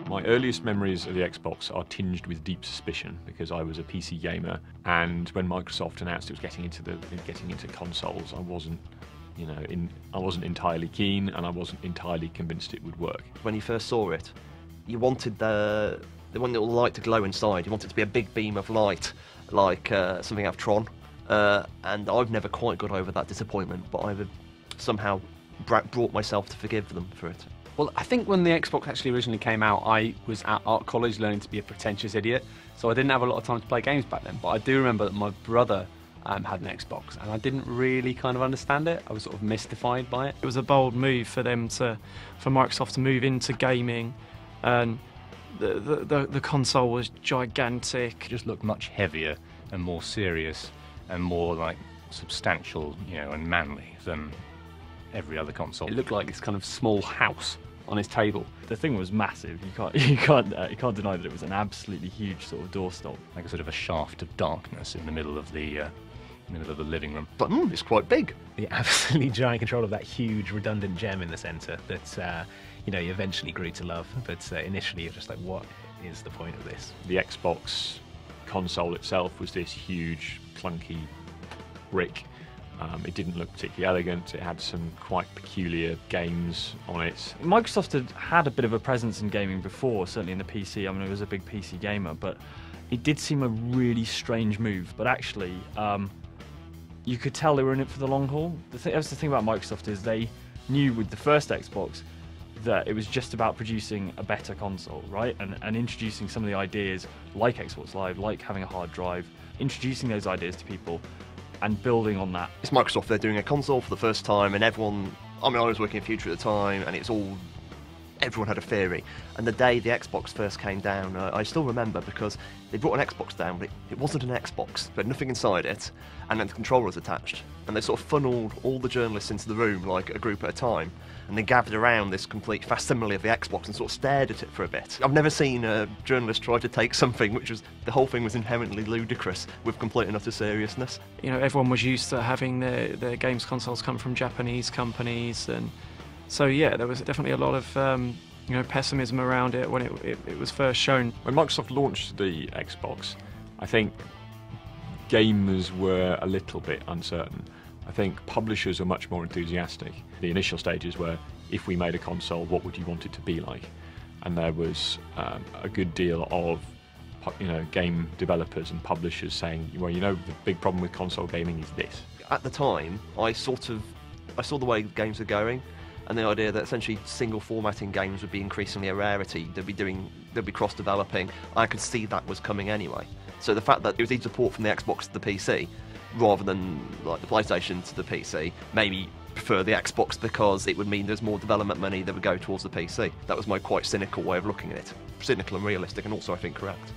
My earliest memories of the Xbox are tinged with deep suspicion because I was a PC gamer, and when Microsoft announced it was getting into consoles, I wasn't entirely keen, and I wasn't entirely convinced it would work. When you first saw it, you wanted the one little light to glow inside. You wanted it to be a big beam of light, like something out of Tron. And I've never quite got over that disappointment, but I've somehow brought myself to forgive them for it. Well, I think when the Xbox actually originally came out, I was at art college learning to be a pretentious idiot, so I didn't have a lot of time to play games back then. But I do remember that my brother had an Xbox, and I didn't really kind of understand it. I was sort of mystified by it. It was a bold move for Microsoft to move into gaming, and the console was gigantic. It just looked much heavier and more serious and more like substantial, and manly than every other console. It looked like this kind of small house on his table. The thing was massive. You can't deny that it was an absolutely huge sort of doorstop, like a sort of a shaft of darkness in the middle of the living room. But it's quite big. The absolutely giant control of that huge redundant gem in the centre that you eventually grew to love, but initially you're just like, what is the point of this? The Xbox console itself was this huge, clunky brick. It didn't look particularly elegant. It had some quite peculiar games on it. Microsoft had a bit of a presence in gaming before, certainly in the PC. I mean, I was a big PC gamer, but it did seem a really strange move. But actually, you could tell they were in it for the long haul. That's the thing about Microsoft is they knew with the first Xbox that it was just about producing a better console, right? And introducing some of the ideas like Xbox Live, like having a hard drive, introducing those ideas to people and building on that. It's Microsoft, they're doing a console for the first time, and everyone, I was working in Future at the time, and everyone had a theory. And the day the Xbox first came down, I still remember because they brought an Xbox down, but it wasn't an Xbox. There had nothing inside it, and then the controller was attached. And they sort of funneled all the journalists into the room, like a group at a time, and they gathered around this complete facsimile of the Xbox and sort of stared at it for a bit. I've never seen a journalist try to take something the whole thing was inherently ludicrous with complete and utter seriousness. Everyone was used to having their games consoles come from Japanese companies, and so yeah, there was definitely a lot of pessimism around it when it was first shown. When Microsoft launched the Xbox, I think gamers were a little bit uncertain. I think publishers were much more enthusiastic. The initial stages were, if we made a console, what would you want it to be like? And there was a good deal of game developers and publishers saying, well, the big problem with console gaming is this. At the time, I saw the way games were going, and the idea that essentially single formatting games would be increasingly a rarity. They'd be cross-developing. I could see that was coming anyway. So the fact that it was easy support from the Xbox to the PC, rather than like the PlayStation to the PC, made me prefer the Xbox because it would mean there's more development money that would go towards the PC. That was my quite cynical way of looking at it. Cynical and realistic, and also I think correct.